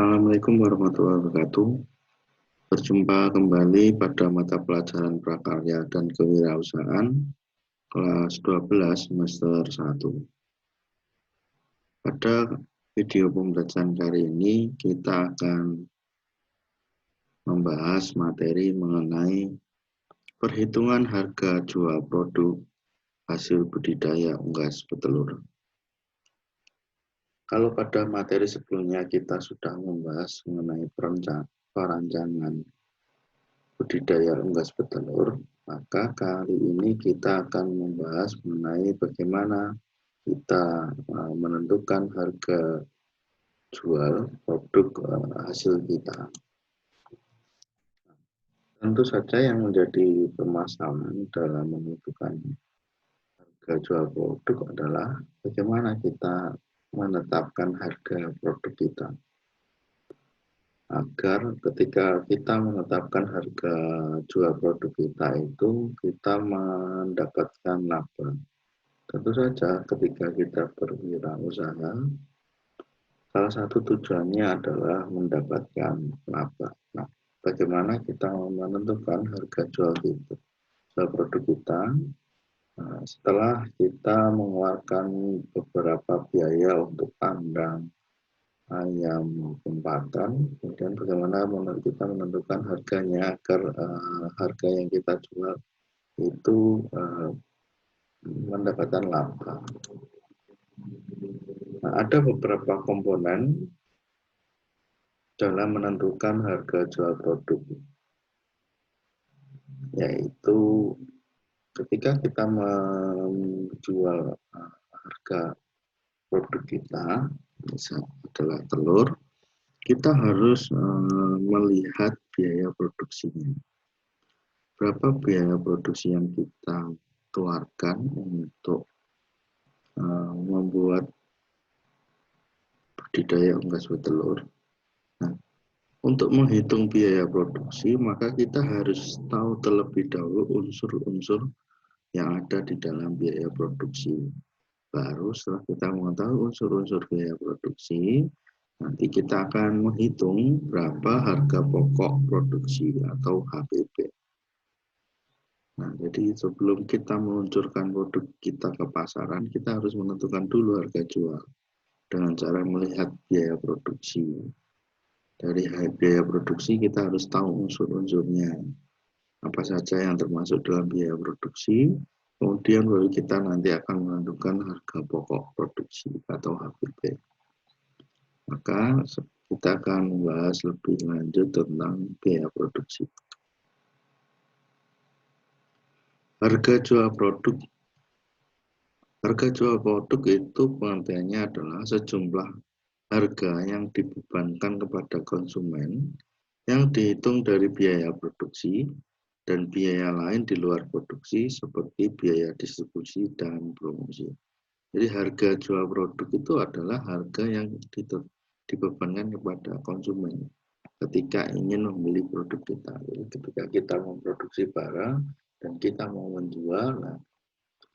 Assalamualaikum warahmatullahi wabarakatuh. Berjumpa kembali pada mata pelajaran prakarya dan kewirausahaan kelas 12 semester 1. Pada video pembelajaran kali ini kita akan membahas materi mengenai perhitungan harga jual produk hasil budidaya unggas petelur. Kalau pada materi sebelumnya kita sudah membahas mengenai perancangan budidaya unggas petelur, maka kali ini kita akan membahas mengenai bagaimana kita menentukan harga jual produk hasil kita. Tentu saja yang menjadi permasalahan dalam menentukan harga jual produk adalah bagaimana kita menetapkan harga produk kita, agar ketika kita menetapkan harga jual produk kita itu kita mendapatkan laba. Tentu saja ketika kita berwirausaha, salah satu tujuannya adalah mendapatkan laba. Nah, bagaimana kita menentukan harga jual produk kita? Nah, setelah kita mengeluarkan beberapa biaya untuk kandang, ayam, pakan, kemudian bagaimana kita menentukan harganya agar harga yang kita jual itu mendapatkan laba. Nah, ada beberapa komponen dalam menentukan harga jual produk, yaitu ketika kita menjual harga produk kita, misalnya adalah telur, kita harus melihat biaya produksinya. Berapa biaya produksi yang kita keluarkan untuk membuat budidaya unggas petelur. Nah, untuk menghitung biaya produksi, maka kita harus tahu terlebih dahulu unsur-unsur yang ada di dalam biaya produksi. Baru setelah kita mengetahui unsur-unsur biaya produksi, nanti kita akan menghitung berapa harga pokok produksi atau HPP. Nah, jadi sebelum kita meluncurkan produk kita ke pasaran, kita harus menentukan dulu harga jual dengan cara melihat biaya produksi. Dari biaya produksi kita harus tahu unsur-unsurnya, apa saja yang termasuk dalam biaya produksi. Kemudian baru kita nanti akan menentukan harga pokok produksi atau HPP. Maka kita akan membahas lebih lanjut tentang biaya produksi. Harga jual produk. Harga jual produk itu pengertiannya adalah sejumlah harga yang dibebankan kepada konsumen yang dihitung dari biaya produksi dan biaya lain di luar produksi seperti biaya distribusi dan promosi. Jadi harga jual produk itu adalah harga yang dibebankan kepada konsumen ketika ingin membeli produk kita. Jadi ketika kita memproduksi barang dan kita mau menjual, nah,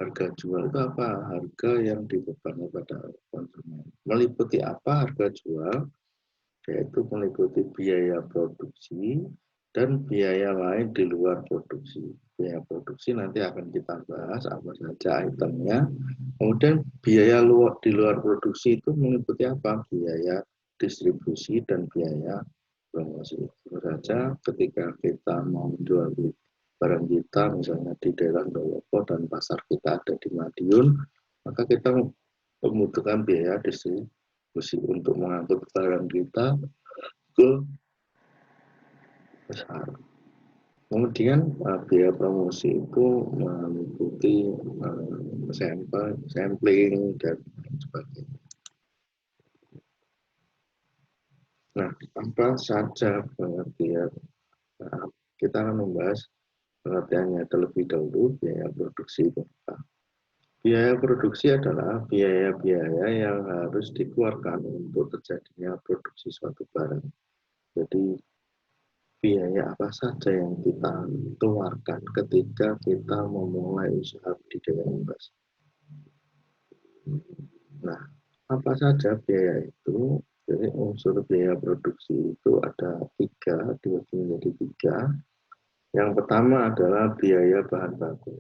harga jual itu apa? Harga yang dibebankan kepada konsumen. Meliputi apa harga jual? Yaitu meliputi biaya produksi dan biaya lain di luar produksi. Biaya produksi nanti akan kita bahas apa saja itemnya. Kemudian biaya di luar produksi itu meliputi apa? Biaya distribusi dan biaya promosi. Tentu saja ketika kita mau menjual barang kita misalnya di daerah Doloko dan pasar kita ada di Madiun, maka kita membutuhkan biaya distribusi untuk mengangkut barang kita ke pasar. Kemudian biaya promosi itu meliputi sampling dan sebagainya. Nah, apa saja pengertian? Kita akan membahas pengertiannya terlebih dahulu. Biaya produksi itu apa? Biaya produksi adalah biaya-biaya yang harus dikeluarkan untuk terjadinya produksi suatu barang. Jadi biaya apa saja yang kita keluarkan ketika kita memulai usaha budidaya unggas. Nah, apa saja biaya itu? Jadi unsur biaya produksi itu ada tiga, dibagi menjadi tiga. Yang pertama adalah biaya bahan baku.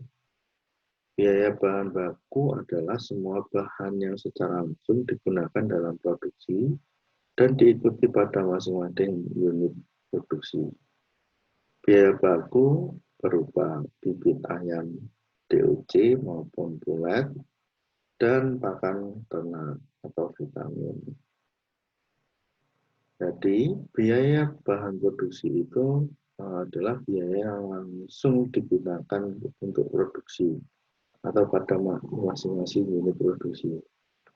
Biaya bahan baku adalah semua bahan yang secara langsung digunakan dalam produksi dan diikuti pada masing-masing unit produksi. Biaya baku berupa bibit ayam DOC maupun bulet dan pakan ternak atau vitamin. Jadi biaya bahan produksi itu adalah biaya yang langsung digunakan untuk produksi atau pada masing-masing unit produksi,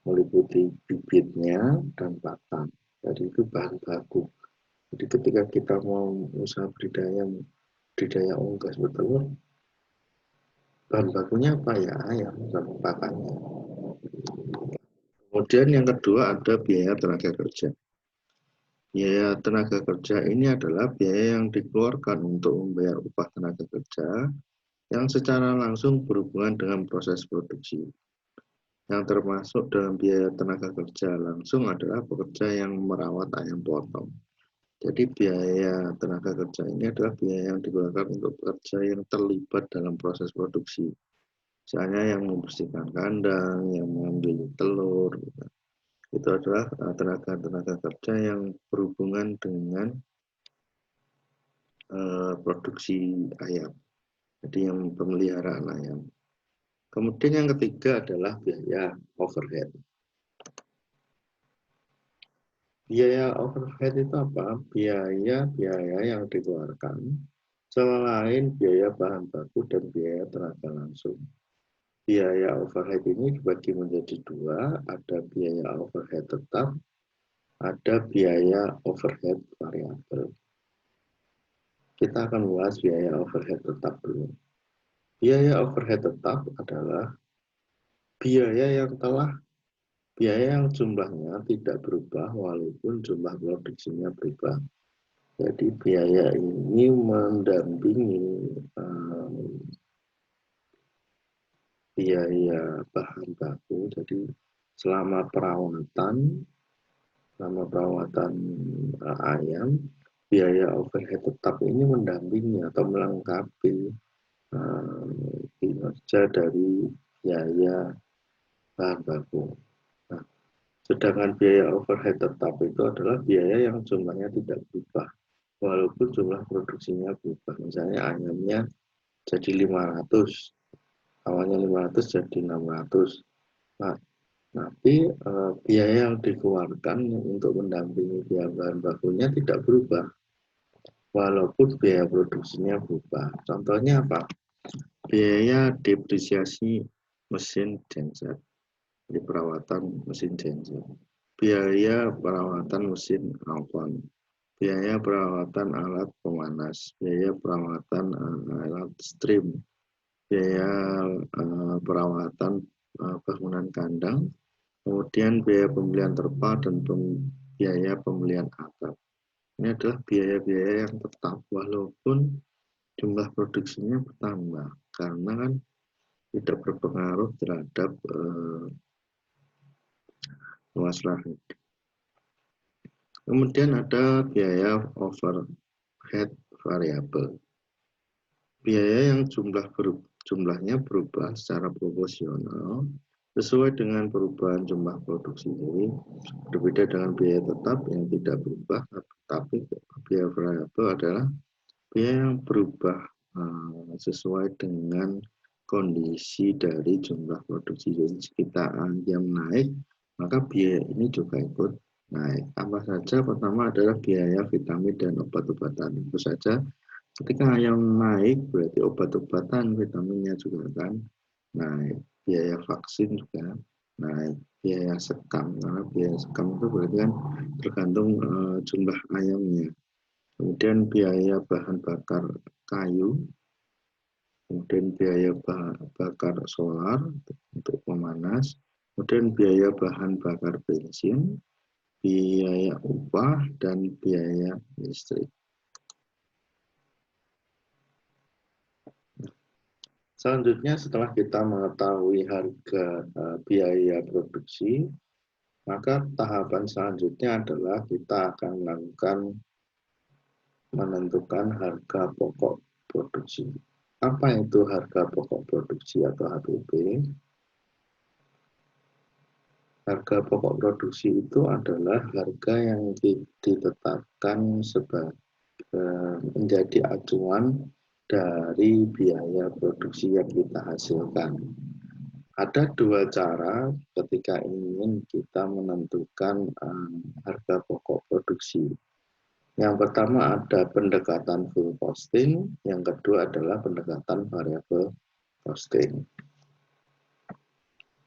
meliputi bibitnya dan pakan. Jadi itu bahan baku. Jadi ketika kita mau usaha budidaya unggas betelur, bahan bakunya apa ya? Ayam sama pakannya. Kemudian yang kedua ada biaya tenaga kerja. Biaya tenaga kerja ini adalah biaya yang dikeluarkan untuk membayar upah tenaga kerja yang secara langsung berhubungan dengan proses produksi. Yang termasuk dalam biaya tenaga kerja langsung adalah pekerja yang merawat ayam potong. Jadi biaya tenaga kerja ini adalah biaya yang dikeluarkan untuk pekerja yang terlibat dalam proses produksi. Misalnya yang membersihkan kandang, yang mengambil telur, gitu. Itu adalah tenaga kerja yang berhubungan dengan produksi ayam. Jadi yang pemeliharaan ayam. Kemudian yang ketiga adalah biaya overhead. Biaya overhead itu apa? Biaya yang dikeluarkan selain biaya bahan baku dan biaya tenaga langsung. Biaya overhead ini dibagi menjadi dua, ada biaya overhead tetap, ada biaya overhead variabel. Kita akan bahas biaya overhead tetap dulu. Biaya overhead tetap adalah biaya yang jumlahnya tidak berubah walaupun jumlah produksinya berubah. Jadi biaya ini mendampingi biaya bahan baku. Jadi selama perawatan ayam, biaya overhead tetap ini mendampingi atau melengkapi kinerja dari biaya bahan baku. Nah, sedangkan biaya overhead tetap itu adalah biaya yang jumlahnya tidak berubah, walaupun jumlah produksinya berubah. Misalnya ayamnya jadi 500, awalnya 500 jadi 600. Nah, tapi biaya yang dikeluarkan untuk mendampingi biaya bahan bakunya tidak berubah, walaupun biaya produksinya berubah. Contohnya apa? Biaya depresiasi mesin genset, di perawatan mesin genset. Biaya perawatan mesin alpon, biaya perawatan alat pemanas, biaya perawatan alat stream, biaya perawatan bangunan kandang, kemudian biaya pembelian terpal dan biaya pembelian atap. Ini adalah biaya-biaya yang tetap walaupun jumlah produksinya bertambah karena kan tidak berpengaruh terhadap luas lahan. Kemudian ada biaya overhead variabel. Biaya yang jumlahnya berubah secara proporsional sesuai dengan perubahan jumlah produksi ini, berbeda dengan biaya tetap yang tidak berubah, tapi biaya variabel adalah biaya yang berubah sesuai dengan kondisi dari jumlah produksi. Jadi jika ayam naik, maka biaya ini juga ikut naik. Apa saja? Pertama adalah biaya vitamin dan obat-obatan. Itu saja. Ketika ayam naik, berarti obat-obatan, vitaminnya juga akan naik. Biaya vaksin juga naik. Biaya sekam, karena biaya sekam itu berarti kan tergantung jumlah ayamnya. Kemudian biaya bahan bakar kayu, kemudian biaya bahan bakar solar untuk memanas, kemudian biaya bahan bakar bensin, biaya upah, dan biaya listrik. Selanjutnya setelah kita mengetahui harga biaya produksi, Maka tahapan selanjutnya adalah kita akan menentukan harga pokok produksi. Apa itu harga pokok produksi atau HPP? Harga pokok produksi itu adalah harga yang ditetapkan sebagai menjadi acuan dari biaya produksi yang kita hasilkan. Ada dua cara ketika ingin kita menentukan harga pokok produksi. Yang pertama ada pendekatan full costing, yang kedua adalah pendekatan variable costing.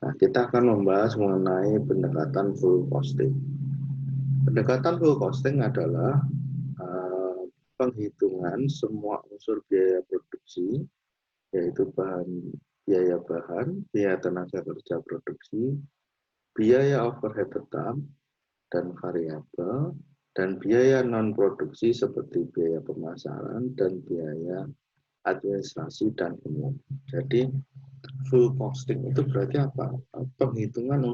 Nah, kita akan membahas mengenai pendekatan full costing. Pendekatan full costing adalah penghitungan semua unsur biaya produksi, yaitu biaya bahan, biaya tenaga kerja produksi, biaya overhead tetap dan variabel, dan biaya non-produksi seperti biaya pemasaran dan biaya administrasi dan umum. Jadi full costing itu berarti apa? Penghitungan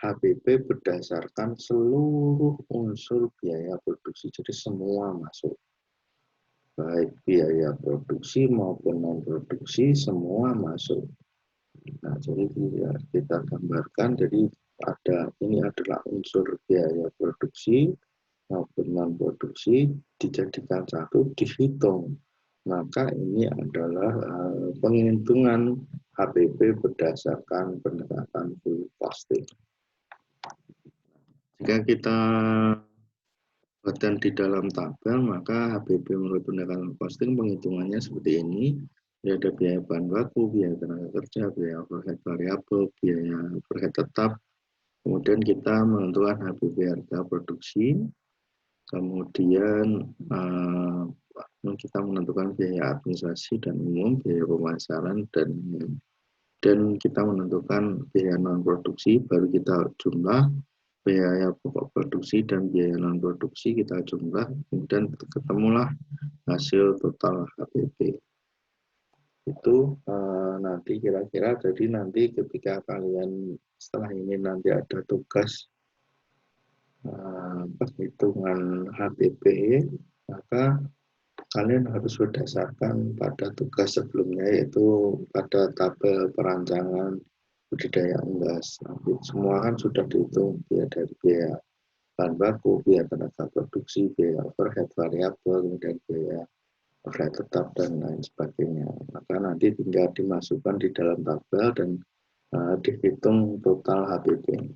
HPP berdasarkan seluruh unsur biaya produksi. Jadi semua masuk. Baik biaya produksi maupun non-produksi semua masuk. Nah, jadi kita gambarkan, jadi ini adalah unsur biaya produksi maupun non-produksi dijadikan satu, dihitung. Maka ini adalah penghitungan HPP berdasarkan pendekatan full costing. Jika kita buatkan di dalam tabel, maka HPP menurut pendekatan costing penghitungannya seperti ini. Ya, ada biaya bahan baku, biaya tenaga kerja, biaya overhead variabel, biaya overhead tetap. Kemudian kita menentukan HPP harga produksi. Kemudian kita menentukan biaya administrasi dan umum, biaya pemasaran dan kita menentukan biaya non produksi. Baru kita jumlah biaya pokok produksi dan biaya non produksi, kita jumlah, kemudian ketemulah hasil total HPP. Itu nanti kira-kira, jadi nanti ketika kalian setelah ini nanti ada tugas perhitungan HPP, maka kalian harus berdasarkan pada tugas sebelumnya, yaitu pada tabel perancangan budidaya unggas. Nanti semua kan sudah dihitung, biaya dari biaya bahan baku, biaya tenaga produksi, biaya overhead variabel, kemudian biaya overhead tetap dan lain sebagainya. Maka nanti tinggal dimasukkan di dalam tabel dan dihitung total HPP.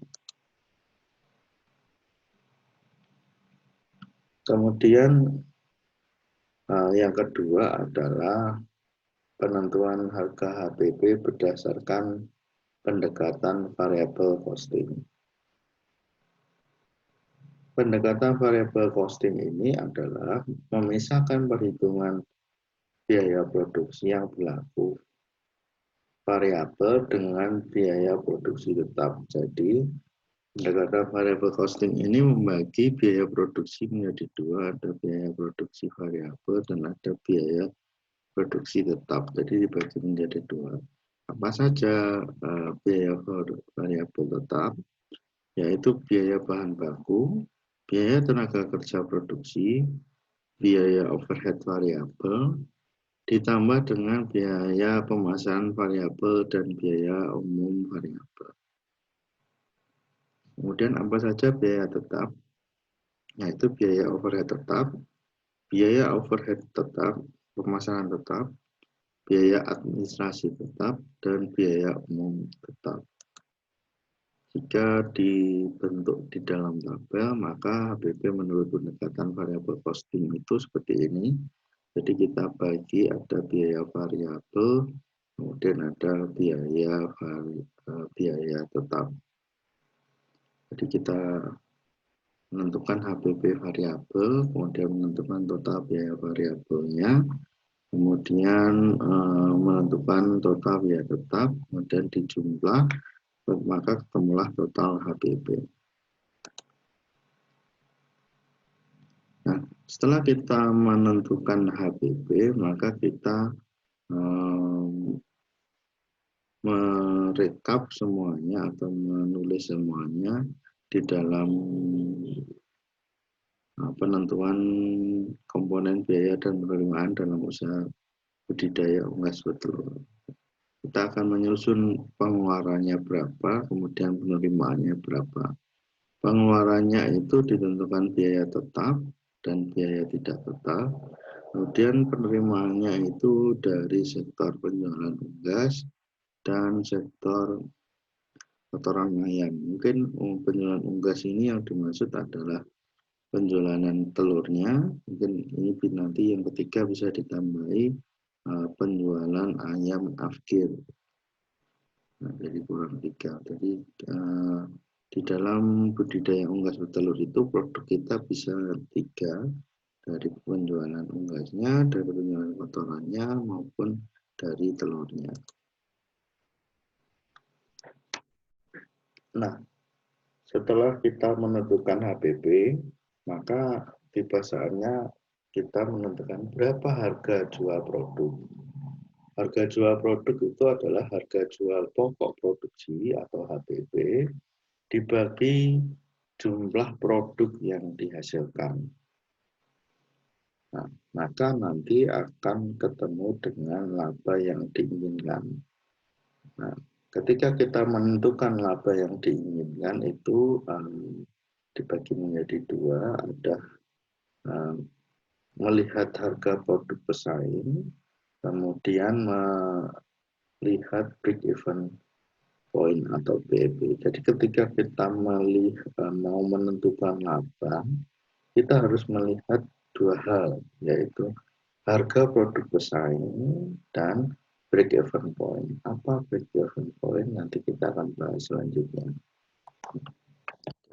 Kemudian yang kedua adalah penentuan harga HPP berdasarkan pendekatan variable costing. Pendekatan variable costing ini adalah memisahkan perhitungan biaya produksi yang berlaku variabel dengan biaya produksi tetap. Jadi pendekatan variable costing ini membagi biaya produksi menjadi dua, ada biaya produksi variabel dan ada biaya produksi tetap. Jadi dibagi menjadi dua. Apa saja biaya variabel tetap? Yaitu biaya bahan baku, biaya tenaga kerja produksi, biaya overhead variabel, ditambah dengan biaya pemasaran variabel dan biaya umum variabel. Kemudian apa saja biaya tetap? Yaitu biaya overhead tetap, biaya overhead tetap, pemasaran tetap, biaya administrasi tetap, dan biaya umum tetap. Jika dibentuk di dalam tabel, maka HPP menurut pendekatan variable costing itu seperti ini. Jadi kita bagi, ada biaya variabel, kemudian ada biaya tetap. Jadi kita menentukan HPP variabel, kemudian menentukan total biaya variabelnya, kemudian menentukan total biaya tetap, kemudian dijumlah, maka ketemulah total HPP. Nah, setelah kita menentukan HPP, maka kita merekap semuanya atau menulis semuanya di dalam penentuan komponen biaya dan penerimaan dalam usaha budidaya unggas betelur. Kita akan menyusun pengeluarannya berapa, kemudian penerimaannya berapa. Pengeluarannya itu ditentukan biaya tetap dan biaya tidak tetap. Kemudian penerimaannya itu dari sektor penjualan unggas dan sektor kotoran ayam. Mungkin penjualan unggas ini yang dimaksud adalah penjualan telurnya. Mungkin ini nanti yang ketiga bisa ditambahi penjualan ayam afkir. Nah, jadi kurang 3. Jadi di dalam budidaya unggas betelur itu produk kita bisa 3, dari penjualan unggasnya, dari penjualan kotorannya, maupun dari telurnya. Nah, setelah kita menentukan HPP, maka tiba saatnya kita menentukan berapa harga jual produk. Harga jual produk itu adalah harga jual pokok produksi atau HPP dibagi jumlah produk yang dihasilkan. Nah, maka nanti akan ketemu dengan laba yang diinginkan. Nah, ketika kita menentukan laba yang diinginkan itu dibagi menjadi 2, ada melihat harga produk pesaing, kemudian melihat break even point atau BEP. Jadi ketika kita mau menentukan laba, kita harus melihat 2 hal, yaitu harga produk pesaing dan break even point. Apa break even point? Nanti kita akan bahas selanjutnya.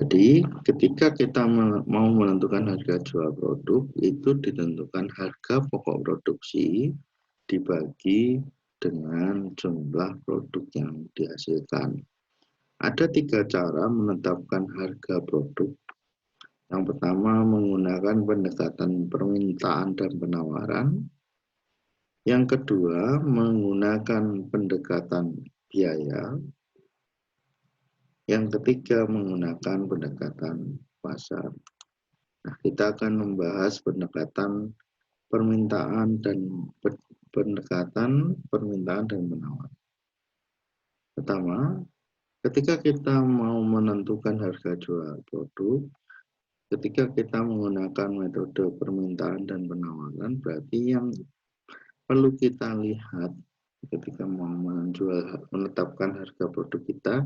Jadi ketika kita mau menentukan harga jual produk, itu ditentukan harga pokok produksi dibagi dengan jumlah produk yang dihasilkan. Ada 3 cara menetapkan harga produk. Yang pertama menggunakan pendekatan permintaan dan penawaran. Yang kedua menggunakan pendekatan biaya. Yang ketiga menggunakan pendekatan pasar. Nah, kita akan membahas pendekatan permintaan dan penawaran. Pertama, ketika kita mau menentukan harga jual produk, ketika kita menggunakan metode permintaan dan penawaran, berarti yang perlu kita lihat ketika mau menetapkan harga produk kita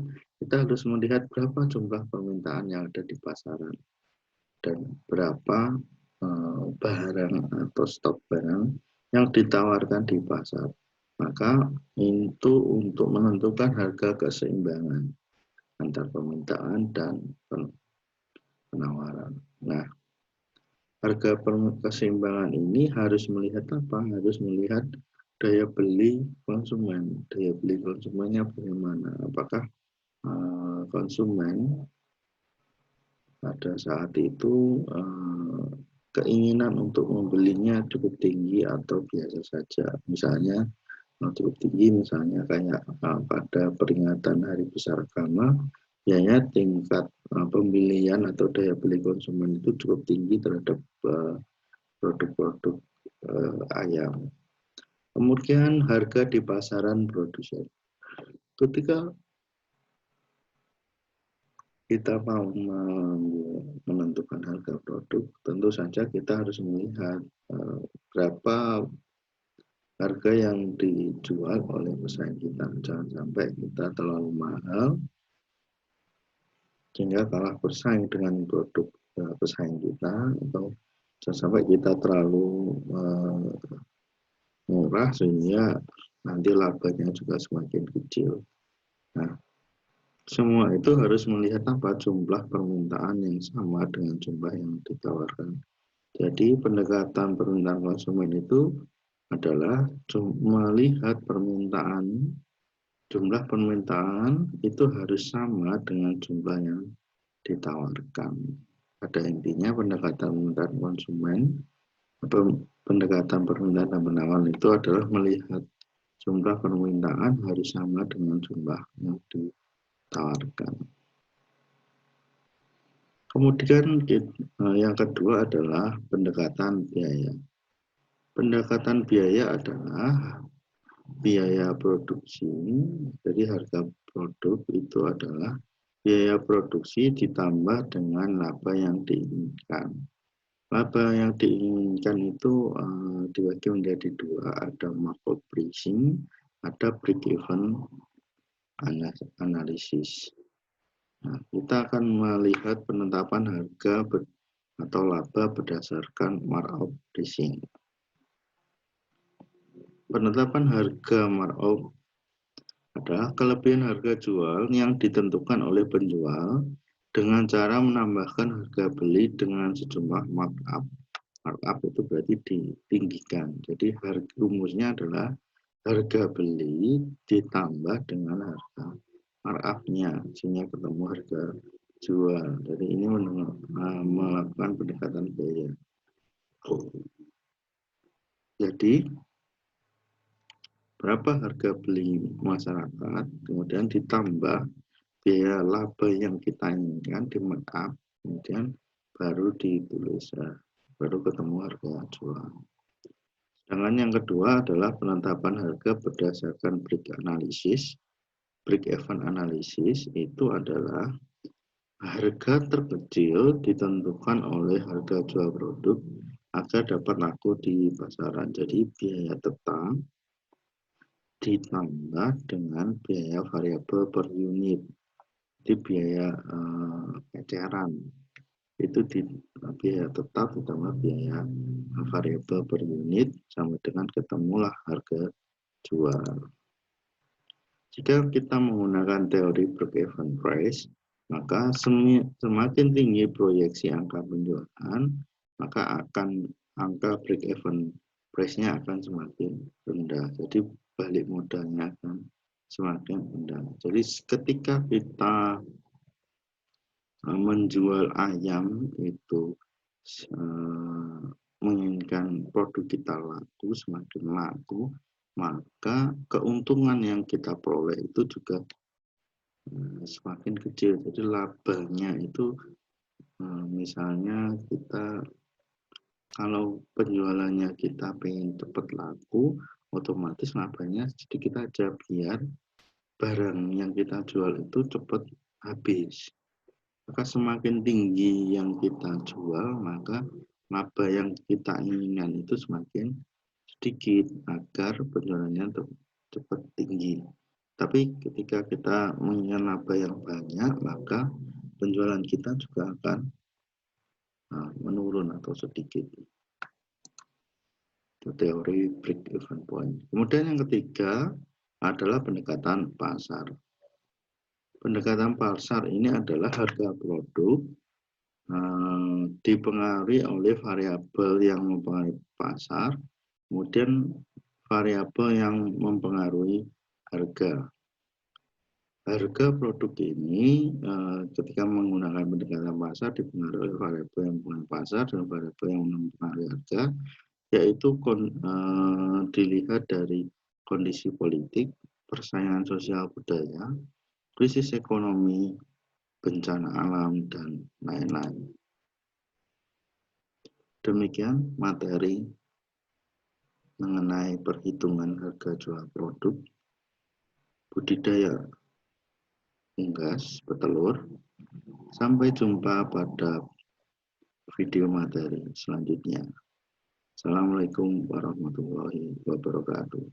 harus melihat berapa jumlah permintaan yang ada di pasaran dan berapa barang atau stok barang yang ditawarkan di pasar. Maka itu untuk menentukan harga keseimbangan antara permintaan dan penawaran. Nah, harga keseimbangan ini harus melihat apa? Harus melihat daya beli konsumen. Daya beli konsumennya bagaimana? Apakah konsumen pada saat itu keinginan untuk membelinya cukup tinggi atau biasa saja? Misalnya cukup tinggi, misalnya kayak pada peringatan Hari Besar Agama, biasanya tingkat pembelian atau daya beli konsumen itu cukup tinggi terhadap produk-produk ayam. Kemudian harga di pasaran produsen. Ketika kita mau menentukan harga produk, tentu saja kita harus melihat berapa harga yang dijual oleh pesaing kita. Jangan sampai kita terlalu mahal sehingga kalah bersaing dengan produk pesaing kita, atau jangan sampai kita terlalu murah sehingga nanti labanya juga semakin kecil. Nah, semua itu harus melihat apa? Jumlah permintaan yang sama dengan jumlah yang ditawarkan. Jadi pendekatan permintaan konsumen itu adalah melihat jumlah permintaan itu harus sama dengan jumlah yang ditawarkan. Pada intinya pendekatan permintaan konsumen atau pendekatan permintaan dan penawaran itu adalah melihat jumlah permintaan harus sama dengan jumlah yang ditawarkan. Kemudian yang kedua adalah pendekatan biaya. Pendekatan biaya adalah biaya produksi, jadi harga produk itu adalah biaya produksi ditambah dengan laba yang diinginkan. Laba yang diinginkan itu dibagi menjadi dua, ada markup pricing, ada break-even analisis. Nah, kita akan melihat penetapan harga atau laba berdasarkan markup pricing. Penetapan harga markup adalah kelebihan harga jual yang ditentukan oleh penjual dengan cara menambahkan harga beli dengan sejumlah markup. Markup itu berarti ditinggikan. Jadi rumusnya adalah harga beli ditambah dengan harga markup-nya sehingga ketemu harga jual. Jadi ini melakukan pendekatan biaya. Jadi berapa harga beli masyarakat, kemudian ditambah biaya laba yang kita inginkan di markup, kemudian baru ditulis, baru ketemu harga jual. Sedangkan yang kedua adalah penetapan harga berdasarkan break-even analisis itu adalah harga terkecil ditentukan oleh harga jual produk agar dapat laku di pasaran. Jadi biaya tetap ditambah dengan biaya variabel per unit. Jadi biaya eceran itu biaya tetap ditambah biaya variabel per unit sama dengan ketemulah harga jual. Jika kita menggunakan teori break-even price, maka semakin tinggi proyeksi angka penjualan, maka angka break-even price-nya akan semakin rendah. Jadi balik modalnya akan semakin rendah. Jadi ketika kita menjual ayam itu menginginkan produk kita laku, semakin laku, maka keuntungan yang kita peroleh itu juga semakin kecil. Jadi labanya itu misalnya kita kalau penjualannya kita pengen cepat laku, otomatis labanya sedikit aja biar barang yang kita jual itu cepat habis. Maka semakin tinggi yang kita jual, maka laba yang kita inginkan itu semakin sedikit agar penjualannya cepat tinggi. Tapi ketika kita menginginkan laba yang banyak, maka penjualan kita juga akan menurun atau sedikit. Itu teori break-even point. Kemudian yang ketiga adalah pendekatan pasar. Pendekatan pasar ini adalah harga produk dipengaruhi oleh variabel yang mempengaruhi pasar, kemudian variabel yang mempengaruhi harga. Harga produk ini ketika menggunakan pendekatan pasar dipengaruhi oleh variabel yang mempengaruhi pasar dan variabel yang mempengaruhi harga, yaitu dilihat dari kondisi politik, persaingan sosial budaya, krisis ekonomi, bencana alam, dan lain-lain. Demikian materi mengenai perhitungan harga jual produk budidaya unggas petelur. Sampai jumpa pada video materi selanjutnya. Assalamualaikum warahmatullahi wabarakatuh.